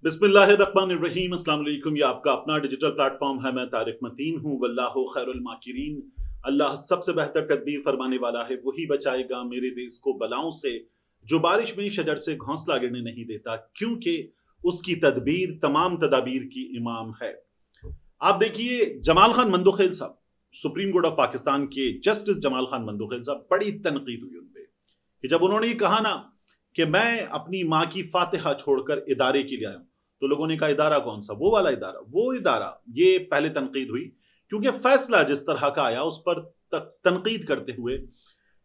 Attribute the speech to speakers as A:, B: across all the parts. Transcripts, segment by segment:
A: बिस्मिल्लाहिर्रहमानिर्रहीम। अस्सलाम वालेकुम। ये आपका अपना डिजिटल प्लेटफॉर्म है। मैं तारिक मतीन हूँ। वल्लाहु खैरुल माकिरीन। अल्लाह सबसे बेहतर तदबीर फरमाने वाला है, वही बचाएगा मेरे देश को बलाओं से, जो बारिश में शजर से घोंसला गिरने नहीं देता, क्योंकि उसकी तदबीर तमाम तदाबीर की इमाम है। आप देखिए, जमाल खान मंदोखेल साहब, सुप्रीम कोर्ट ऑफ पाकिस्तान के जस्टिस जमाल खान मंदोखेल साहब, बड़ी तनकीद हुई उन पे कि जब उन्होंने ये कहा ना कि मैं अपनी माँ की फातिहा छोड़कर इदारे के लिए आया हूं, तो लोगों ने कहा इदारा कौन सा? वो वाला इदारा, वो इदारा। ये पहले तनकीद हुई क्योंकि फैसला जिस तरह का आया उस पर तनकीद करते हुए,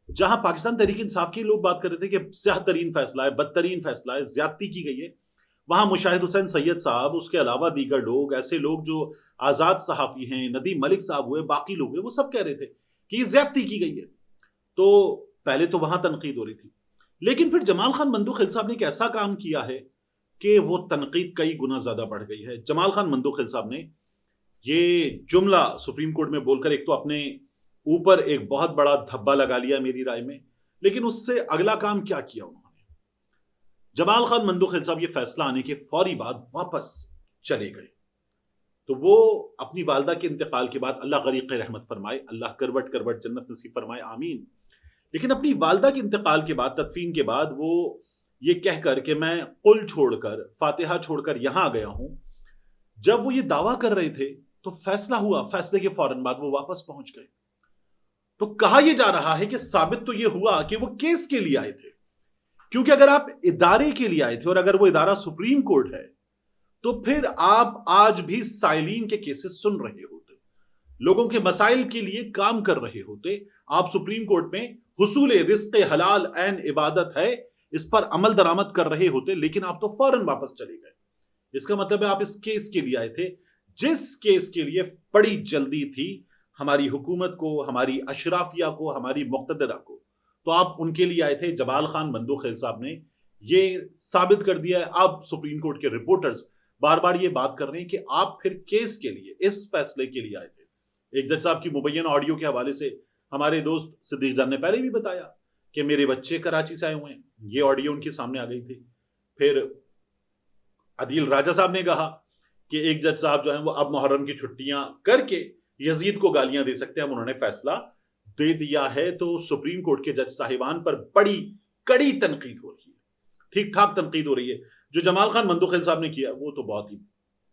A: जहां पाकिस्तान तहरीक इंसाफ के लोग बात कर रहे थे कि स्याह तरीन फैसला है, बदतरीन फैसला है, ज्यादती की गई है, वहां मुशाहिद हुसैन सैयद साहब, उसके अलावा दीगर लोग, ऐसे लोग जो आजाद सहाफी हैं, नदीम मलिक साहब हुए, बाकी लोग हुए, वो सब कह रहे थे कि ये ज्यादती की गई है। तो पहले तो वहां तनकीद हो रही थी, लेकिन फिर जमाल खान मंदोखेल साहब ने एक ऐसा काम किया है कि वो तनकीद कई गुना ज्यादा बढ़ गई है। जमाल खान मंदोखेल साहब ने ये जुमला सुप्रीम कोर्ट में बोलकर एक तो अपने ऊपर एक बहुत बड़ा धब्बा लगा लिया मेरी राय में, लेकिन उससे अगला काम क्या किया उन्होंने? जमाल खान मंदोखेल साहब ये फैसला आने के फौरी बाद वापस चले गए। तो वो अपनी वालदा के इंतकाल के बाद, अल्लाह गरीक़ रहमत फरमाए, अल्लाह करवट करवट जन्नत नसीब फरमाए, आमीन, लेकिन अपनी वालदा के इंतकाल के बाद, तदफीन के बाद, वो ये कहकर कि मैं कुल छोड़कर, फातिहा छोड़कर यहां आ गया हूं, जब वो ये दावा कर रहे थे तो फैसला हुआ, फैसले के फौरन बाद वो वापस पहुंच गए। तो कहा यह जा रहा है कि साबित तो ये हुआ कि वो केस के लिए आए थे, क्योंकि अगर आप इदारे के लिए आए थे और अगर वो इदारा सुप्रीम कोर्ट है, तो फिर आप आज भी साइलीन के केसेस सुन रहे होते, लोगों के मसाइल के लिए काम कर रहे होते। आप सुप्रीम कोर्ट में हुसूल रिज़्क़ हलाल एन इबादत है, इस पर अमल दरामद कर रहे होते, लेकिन आप तो फौरन वापस चले गए। इसका मतलब है आप इस केस के लिए आए थे, जिस केस के लिए बड़ी जल्दी थी हमारी हुकूमत को, हमारी अशराफिया को, हमारी मुक़्तदरा को, तो आप उनके लिए आए थे। जमाल खान मंदोखेल साहब ने ये साबित कर दिया है। अब सुप्रीम कोर्ट के रिपोर्टर्स बार बार ये बात कर रहे हैं कि आप फिर केस के लिए, इस फैसले के लिए आए थे। एक जज साहब की मुबैयन ऑडियो के हवाले से हमारे दोस्त सिद्दीक जान ने पहले भी बताया कि मेरे बच्चे कराची से आए हुए हैं, ये ऑडियो उनके सामने आ गई थी। फिर अदील राजा साहब ने कहा कि एक जज साहब जो हैं वो अब मुहर्रम की छुट्टियां करके यजीद को गालियां दे सकते हैं, अब उन्होंने फैसला दे दिया है। तो सुप्रीम कोर्ट के जज साहिबान पर बड़ी कड़ी तनकीद हो रही है, ठीक ठाक तनकीद हो रही है। जो जमाल खान मंदोखेल साहब ने किया वो तो बहुत ही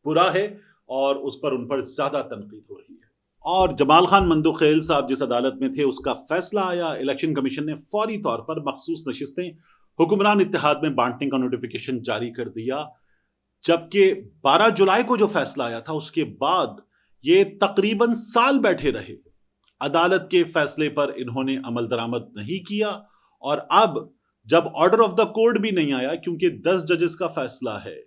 A: बुरा है और उस पर उन पर ज्यादा तनकीद हो रही है। और जमाल खान मंदोखेल साहब जिस अदालत में थे उसका फैसला आया, इलेक्शन कमीशन ने फौरी तौर पर मखसूस नशिस्तें हुक्मरान इत्तेहाद में बांटने का नोटिफिकेशन जारी कर दिया, जबकि 12 जुलाई को जो फैसला आया था उसके बाद ये तकरीबन साल बैठे रहे। अदालत के फैसले पर इन्होंने अमल दरामद नहीं किया, और अब जब ऑर्डर ऑफ द कोर्ट भी नहीं आया, क्योंकि 10 जजेस का फैसला है,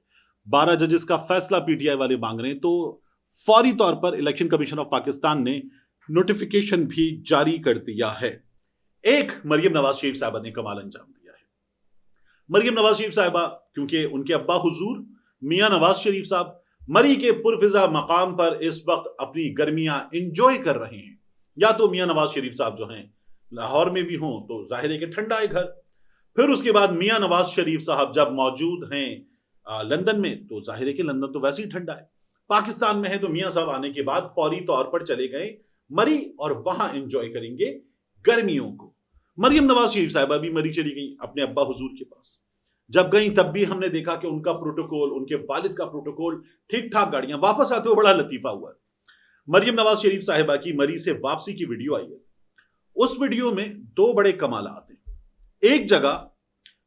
A: 12 जजेस का फैसला पीटीआई वाले मांग रहे हैं, तो फौरी तौर पर इलेक्शन कमीशन ऑफ पाकिस्तान ने नोटिफिकेशन भी जारी कर दिया है। एक मरियम नवाज शरीफ साहबा ने कमाल अंजाम दिया है। मरियम नवाज शरीफ साहबा, क्योंकि उनके अब्बा हुजूर मियां नवाज शरीफ साहब मरी के पुरफिजा मकाम पर इस वक्त अपनी गर्मियां इंजॉय कर रहे हैं। या तो मियां नवाज शरीफ साहब जो हैं लाहौर में भी हों तो जाहिर है कि ठंडा है घर, फिर उसके बाद मियां नवाज शरीफ साहब जब मौजूद हैं लंदन में, तो जाहिर है कि लंदन तो वैसे ही ठंडा है। पाकिस्तान में है तो मियां साहब आने के बाद फौरी तौर पर चले गए मरी और वहां एंजॉय करेंगे गर्मियों को। मरियम नवाज शरीफ साहिबा भी मरी चली गई अपने अब्बा हुजूर के पास। जब गई तब भी हमने देखा कि उनका प्रोटोकॉल, उनके वालिद का प्रोटोकॉल ठीक ठाक, गाड़ियां वापस आते हुए बड़ा लतीफा हुआ। मरियम नवाज शरीफ साहिबा की मरी से वापसी की वीडियो आई है। उस वीडियो में दो बड़े कमाल आते हैं। एक जगह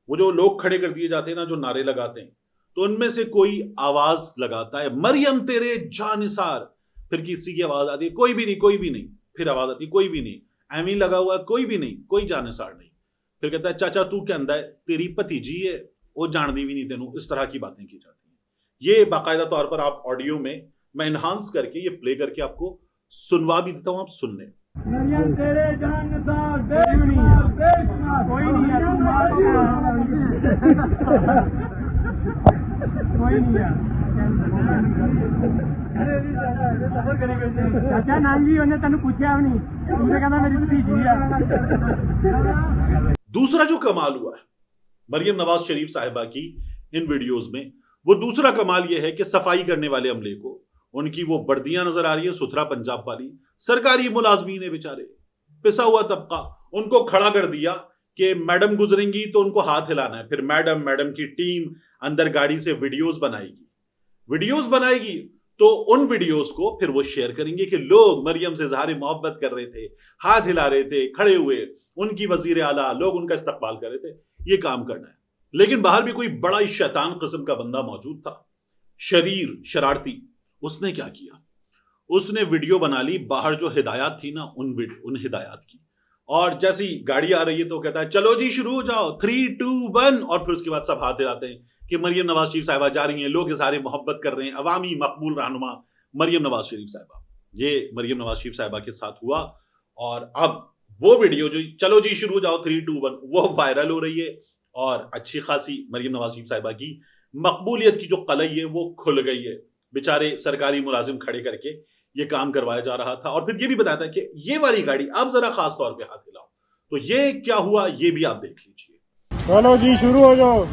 A: वो जो लोग खड़े कर दिए जाते हैं ना, जो नारे लगाते हैं, तो उनमें से कोई आवाज लगाता है, मरियम तेरे जानिसार, फिर किसी की आवाज आती है, कोई भी नहीं, कोई भी नहीं, फिर आवाज आती है, कोई भी नहीं, एमी लगा हुआ, कोई भी नहीं, कोई जानिसार नहीं, फिर कहता है चाचा तू क्या है, तेरी भतीजी है, वो जानती भी नहीं तेनू। इस तरह की बातें की जाती हैं। ये बाकायदा तौर पर आप ऑडियो में मैं इनहांस करके ये प्ले करके आपको सुनवा भी देता हूं, आप सुन लें।
B: मरियम तेरे जानसार, कोई नहीं है। चाचा नाम जी उन्हें तेन पूछा भी नहीं, उन्हें कहना मेरी भतीजी है।
A: दूसरा जो कमाल हुआ है मरियम नवाज शरीफ साहिबा की इन वीडियोस में, وہ دوسرا کمال یہ ہے کہ صفائی کرنے والے عملے کو ان کی وہ بردیاں نظر آ رہی ہیں ستھرا پنجاب والی، سرکاری ملازمین ہیں بیچارے، پسا ہوا طبقہ، ان کو کھڑا کر دیا کہ میڈم گزریں گی تو ان کو ہاتھ ہلانا ہے، پھر میڈم کی ٹیم اندر گاڑی سے ویڈیوز بنائے گی تو ان ویڈیوز کو پھر وہ شیئر کریں گے کہ لوگ مریم سے اظہار محبت کر رہے تھے، ہاتھ ہلا رہے تھے، کھڑے ہوئے، ان کی وزیر اعلیٰ، لوگ ان کا استقبال کر رہے تھے. یہ کام کرنا ہے. لیکن باہر بھی کوئی بڑا ہی شیطان قسم کا بندہ موجود تھا، شریر، شرارتی. اس نے کیا کیا؟ اس نے ویڈیو بنا لی، باہر جو ہدایات تھی نا ان ہدایات کی، اور جیسی گاڑی آ رہی ہے تو کہتا ہے چلو جی شروع ہو جاؤ، 3 2 1، اور پھر اس کے بعد سب ہاتھ ہلاتے ہیں کہ مریم نواز شریف صاحبہ جا رہی ہیں، لوگ اظہار محبت کر رہے ہیں، عوامی مقبول رہنما مریم نواز شریف صاحبہ. یہ مریم نواز شریف صاحبہ کے ساتھ ہوا، اور اب وہ ویڈیو جو چلو جی شروع ہو جاؤ 3 2 1 وہ وائرل ہو رہی ہے، اور اچھی خاصی مریم نواز شریف صاحبہ کی مقبولیت کی جو قلعی ہے وہ کھل گئی ہے. بیچارے سرکاری ملازم کھڑے کر کے یہ کام کروایا جا رہا تھا، اور پھر یہ بھی بتایا تھا کہ یہ والی گاڑی اب ذرا خاص طور پہ ہاتھ ہلاؤ. تو یہ کیا ہوا یہ بھی آپ دیکھ لیجئے.
B: چلو جی شروع ہو جاؤ،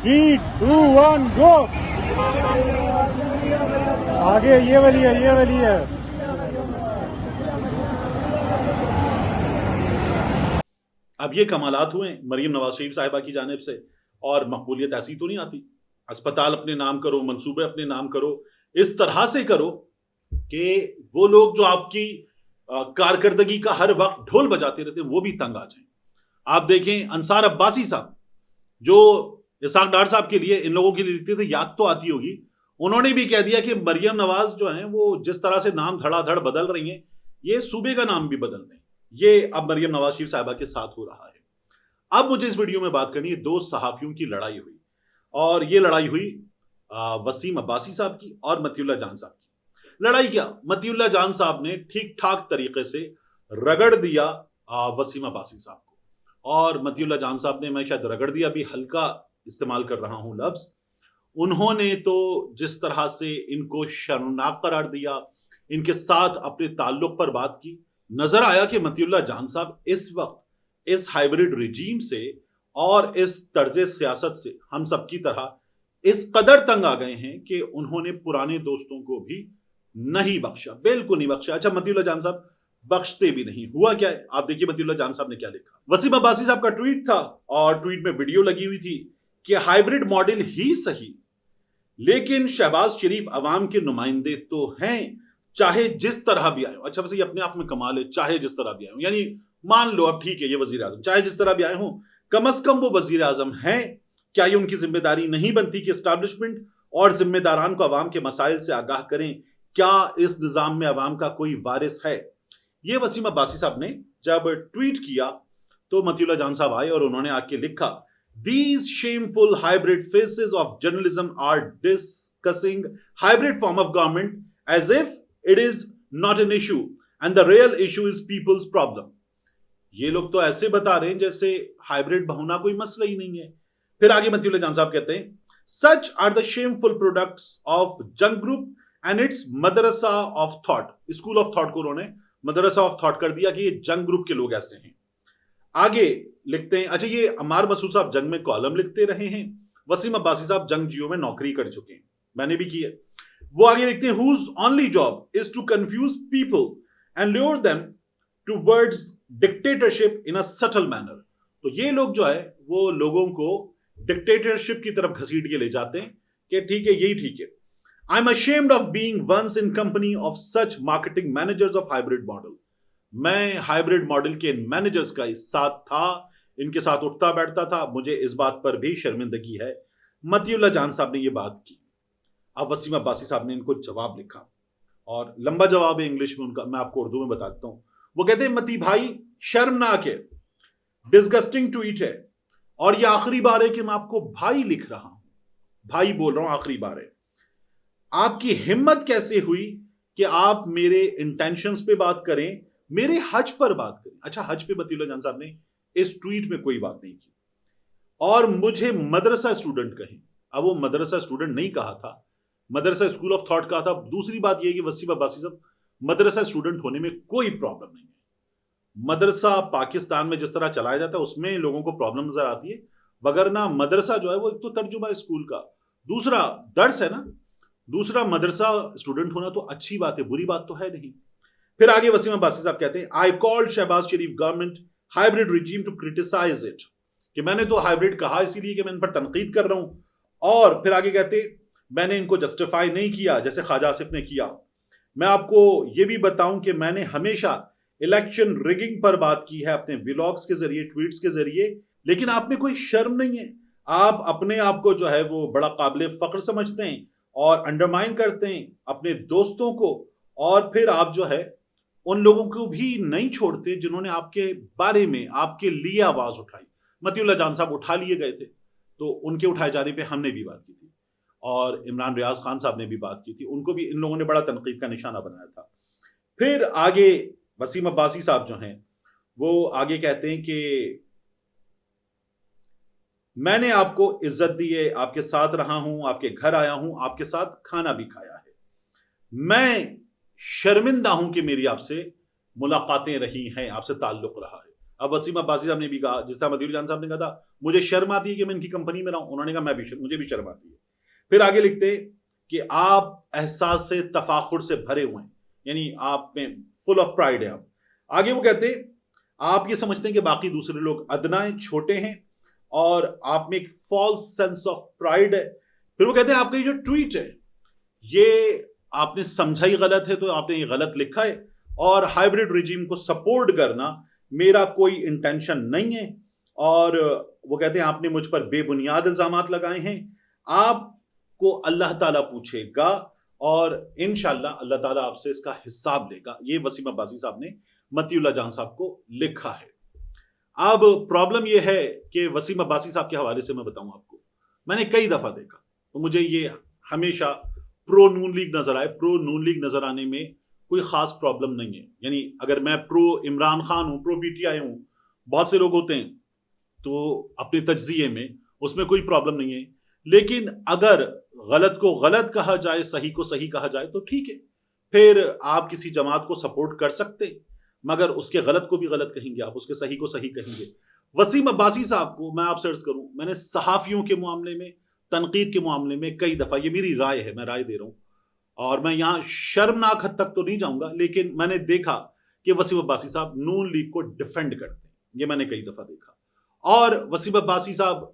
B: 3 2 1 گو. آگے یہ والی ہے.
A: اب یہ کمالات ہوئے مریم نواز شریف صاحبہ کی جانب سے، اور مقبولیت ایسی تو نہیں آتی. اسپتال اپنے نام کرو، منصوبے اپنے نام کرو، اس طرح سے کرو کہ وہ لوگ جو آپ کی کارکردگی کا ہر وقت ڈھول بجاتے رہتے ہیں وہ بھی تنگ آ جائیں. آپ دیکھیں انصار عباسی صاحب جو اسحاق ڈار صاحب کے لیے ان لوگوں کے لیے لکھتے تھے، یاد تو آتی ہوگی، انہوں نے بھی کہہ دیا کہ مریم نواز جو ہیں وہ جس طرح سے نام دھڑا دھڑ بدل رہی ہیں، یہ صوبے کا نام بھی بدل دیں. یہ اب مریم نواز شریف صاحبہ کے ساتھ ہو رہا ہے. اب مجھے اس ویڈیو میں بات کرنی ہے، دو صحافیوں کی لڑائی ہوئی، اور یہ لڑائی ہوئی وسیم عباسی صاحب کی اور مطیع اللہ جان صاحب کی. لڑائی کیا؟ مطیع اللہ جان صاحب نے ٹھیک ٹھاک طریقے سے رگڑ دیا وسیم عباسی صاحب کو، اور مطیع اللہ جان صاحب نے، میں شاید رگڑ دیا بھی ہلکا استعمال کر رہا ہوں لفظ، انہوں نے تو جس طرح سے ان کو شرمناک قرار دیا، ان کے ساتھ اپنے تعلق پر بات کی. نظر آیا کہ مطیع اللہ جان صاحب اس وقت اس ہائیبریڈ رجیم سے اور اس طرز سیاست سے ہم سب کی طرح اس قدر تنگ آ گئے ہیں کہ انہوں نے پرانے دوستوں کو بھی نہیں بخشا، بالکل نہیں بخشا. اچھا مطیع اللہ جان صاحب بخشتے بھی نہیں. ہوا کیا ہے آپ دیکھیے مطیع اللہ جان صاحب نے کیا لکھا. وسیم عباسی صاحب کا ٹویٹ تھا، اور ٹویٹ میں ویڈیو لگی ہوئی تھی کہ ہائیبریڈ ماڈل ہی صحیح، لیکن شہباز شریف عوام کے نمائندے تو ہیں، چاہے جس طرح بھی آئے ہوں. اچھا بس یہ اپنے آپ میں کمال ہے، چاہے جس طرح بھی آئے ہوں، یعنی مان لو اب ٹھیک ہے یہ وزیر اعظم چاہے جس طرح بھی آئے ہوں، کم از کم وہ وزیر اعظم ہیں. کیا یہ ان کی ذمہ داری نہیں بنتی کہ اسٹیبلشمنٹ اور ذمہ داران کو عوام کے مسائل سے آگاہ کریں؟ کیا اس نظام میں عوام کا کوئی وارث ہے؟ یہ وسیم عباسی صاحب نے جب ٹویٹ کیا تو مطیع اللہ جان صاحب آئے اور انہوں نے آ کے لکھا، These shameful hybrid faces of journalism are discussing hybrid form of government as if it is not an issue and the real issue is people's problem. یہ لوگ تو ایسے بتا رہے ہیں جیسے ہائبریڈ ہونا کوئی مسئلہ ہی نہیں ہے. پھر آگے مطیع اللہ جان صاحب کہتے ہیں such are the shameful products of junk group and its madrasa of thought. school of thought کو انہوں نے مدرسہ آف تھاٹ کر دیا کہ یہ جنگ گروپ کے لوگ ایسے ہیں. آگے لکھتے ہیں، اچھا یہ عمار مسعود صاحب جنگ میں کالم لکھتے رہے ہیں، وسیم عباسی صاحب جنگ جیو میں نوکری کر چکے ہیں، میں نے بھی کی ہے. وہ آگے لکھتے ہیں whose only job is to confuse people and lure them towards dictatorship in a subtle manner. تو یہ لوگ جو ہے وہ لوگوں کو ڈکٹیٹرشپ کی طرف گھسیٹ کے لے جاتے ہیں کہ ٹھیک ہے یہی ٹھیک ہے. I'm ashamed of being once in company of such marketing managers of hybrid model. میں ہائبریڈ ماڈل کے مینیجرز کا ساتھ تھا، ان کے ساتھ اٹھتا بیٹھتا تھا، مجھے اس بات پر بھی شرمندگی ہے. مطیع اللہ جان صاحب نے یہ بات کی. اب وسیم عباسی صاحب نے ان کو جواب لکھا، اور لمبا جواب ہے انگلش میں ان کا، میں آپ کو اردو میں بتاتا ہوں. وہ کہتے ہیں متی بھائی شرمناک ہے، ڈسگسٹنگ ٹویٹ ہے، اور یہ آخری بار ہے کہ میں آپ کو بھائی لکھ رہا ہوں، بھائی بول رہا ہوں، آخری بار ہے. آپ کی ہمت کیسے ہوئی کہ آپ میرے انٹینشنز پہ بات کریں، میرے حج پر بات کریں. اچھا حج پہ مطیع اللہ جان صاحب نے اس ٹویٹ میں کوئی بات نہیں کی، اور مجھے مدرسہ اسٹوڈنٹ کہیں. اب وہ مدرسہ اسٹوڈنٹ نہیں کہا تھا، مدرسہ اسکول آف تھاٹ کہا تھا. دوسری بات یہ ہے کہ وسیم عباسی صاحب مدرسہ اسٹوڈنٹ ہونے میں کوئی پرابلم نہیں ہے. مدرسہ پاکستان میں جس طرح چلایا جاتا ہے اس میں لوگوں کو پرابلم نظر آتی ہے، وگرنہ مدرسہ جو ہے وہ ایک تو ترجمہ اسکول کا، दूसरा दर्स है ना, दूसरा मदरसा स्टूडेंट होना तो अच्छी बात है, बुरी बात तो है नहीं। फिर आगे वसीम अब्बासी साहब कहते हैं, I called Shahbaz Sharif government hybrid regime to criticise it, कि मैंने तो हाइब्रिड कहा इसीलिए कि मैं इन पर तनकीद कर रहा हूं। और फिर आगे कहते, मैंने इनको जस्टिफाई नहीं किया जैसे ख्वाजा आसिफ ने किया। मैं आपको ये भी बताऊं कि मैंने हमेशा इलेक्शन रिगिंग पर बात की है अपने व्लॉग्स के जरिए, ट्वीट्स के जरिए, लेकिन आप में कोई शर्म नहीं है। आप अपने आप को जो है वो बड़ा काबिल फख्र समझते हैं और अंडरमाइन करते हैं अपने दोस्तों को, और फिर आप जो है उन लोगों को भी नहीं छोड़ते जिन्होंने आपके बारे में, आपके लिए आवाज उठाई। मतीउल्लाह जान साहब उठा लिए गए थे, तो उनके उठाए जाने पे हमने भी बात की थी, और इमरान रियाज खान साहब ने भी बात की थी, उनको भी इन लोगों ने बड़ा तनकीद का निशाना बनाया था। फिर आगे वसीम अब्बासी साहब जो हैं वो आगे कहते हैं कि मैंने आपको इज्जत दी है, आपके साथ रहा हूं, आपके घर आया हूं, आपके साथ खाना भी खाया है। मैं शर्मिंदा हूं कि मेरी आपसे मुलाकातें रही हैं, आपसे ताल्लुक रहा है। अब वसीम अब्बासी साहब ने भी कहा, जिस तरह मतीउल्लाह जान साहब ने कहा था मुझे शर्म आती है कि मैं इनकी कंपनी में रहा हूं, उन्होंने कहा मुझे भी शर्म आती है। फिर आगे लिखते कि आप एहसास से, तफाखुर से भरे हुए हैं, यानी आप में फुल ऑफ प्राइड है आप। आगे वो कहते आप ये समझते हैं कि बाकी दूसरे लोग अदना हैं, छोटे हैं, और आप में एक फॉल्स सेंस ऑफ प्राइड है। फिर वो कहते हैं आपका ये जो ट्वीट है ये आपने समझा ही गलत है, तो आपने ये गलत लिखा है, और हाइब्रिड रिजीम को सपोर्ट करना मेरा कोई इंटेंशन नहीं है। और वो कहते हैं आपने मुझ पर बेबुनियाद इल्जामात लगाए हैं, आपको अल्लाह ताला पूछेगा और इंशाअल्लाह अल्लाह ताला आपसे इसका हिसाब लेगा। ये वसीम अब्बासी साहब ने मतीउल्लाह जान साहब को लिखा है। अब प्रॉब्लम यह है कि वसीम अब्बासी साहब के हवाले से मैं बताऊं आपको, मैंने कई दफा देखा तो मुझे ये हमेशा प्रो नून लीग नजर आए। प्रो नून लीग नजर आने में कोई खास प्रॉब्लम नहीं है, यानी अगर मैं प्रो इमरान खान हूं, प्रो पीटीआई हूं, बहुत से लोग होते हैं तो अपने तज्जिए में उसमें कोई प्रॉब्लम नहीं है। लेकिन अगर गलत को गलत कहा जाए, सही को सही कहा जाए तो ठीक है, फिर आप किसी जमात को सपोर्ट कर सकते, मगर उसके गलत को भी गलत कहेंगे आप, उसके सही को सही कहेंगे। वसीम अब्बासी साहब को मैं आपसे अर्ज करूं, मैंने सहाफियों के मामले में, तनकीद के मामले में कई दफा, ये मेरी राय है, मैं राय दे रहा हूं, और मैं यहां शर्मनाक हद तक तो नहीं जाऊंगा, लेकिन मैंने देखा कि वसीम अब्बासी साहब नून लीग को डिफेंड करते हैं, ये मैंने कई दफा देखा। और वसीम अब्बासी साहब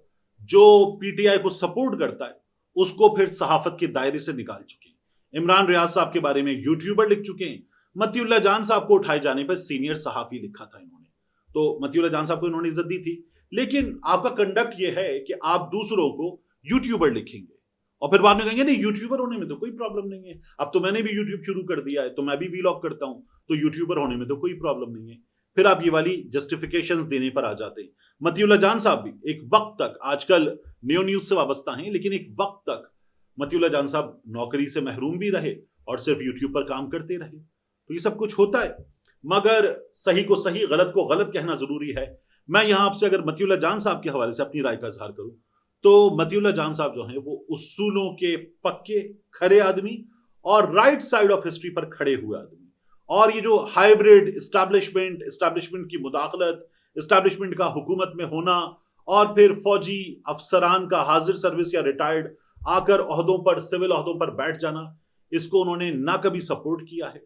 A: जो पीटीआई को सपोर्ट करता है उसको फिर सहाफत के दायरे से निकाल चुके हैं। इमरान रियाज साहब के बारे में यूट्यूबर लिख चुके हैं, मतीउल्लाह जान साहब को उठाए जाने पर सीनियर सहाफी लिखा था इन्होंने, तो मतीउल्लाह जान साहब को इन्होंने इज्जत दी थी। लेकिन आपका कंडक्ट ये है कि आप दूसरों को यूट्यूबर लिखेंगे और फिर बाद में कहेंगे नहीं यूट्यूबर होने में तो कोई प्रॉब्लम नहीं है, अब तो मैंने भी यूट्यूब शुरू कर दिया है, तो मैं भी वीलॉग करता हूं, तो यूट्यूबर होने में तो कोई प्रॉब्लम नहीं है। फिर आप ये वाली जस्टिफिकेशंस देने पर आ जाते हैं। मतीउल्लाह जान साहब भी एक वक्त तक, आजकल न्यू न्यूज से वाबस्ता हैं, लेकिन एक वक्त तक मतीउल्लाह जान साहब नौकरी से महरूम भी रहे और सिर्फ यूट्यूब पर काम करते रहे। तो ये सब कुछ होता है, मगर सही को सही, गलत को गलत कहना जरूरी है। मैं यहां आपसे अगर मतीउल्लाह जान साहब के हवाले से अपनी राय का इजहार करूं तो मतीउल्लाह जान साहब जो हैं वो उसूलों के पक्के खरे आदमी और राइट साइड ऑफ हिस्ट्री पर खड़े हुए आदमी, और ये जो हाइब्रिड एस्टैब्लिशमेंट की मुदाखलत, एस्टैब्लिशमेंट का हुकूमत में होना, और फिर फौजी अफसरान का हाजिर सर्विस या रिटायर्ड आकर ओहदों पर, सिविल ओहदों पर बैठ जाना, इसको उन्होंने ना कभी सपोर्ट किया है,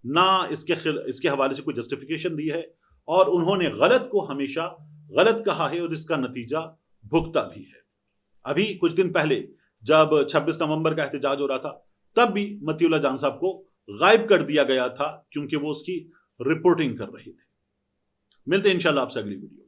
A: ना इसके हवाले से कोई जस्टिफिकेशन दी है, और उन्होंने गलत को हमेशा गलत कहा है और इसका नतीजा भुगता भी है। अभी कुछ दिन पहले जब 26 नवंबर का एहतजाज हो रहा था, तब भी मतीउल्लाह जान साहब को गायब कर दिया गया था क्योंकि वो उसकी रिपोर्टिंग कर रहे थे। मिलते हैं इंशाल्लाह आपसे अगली वीडियो।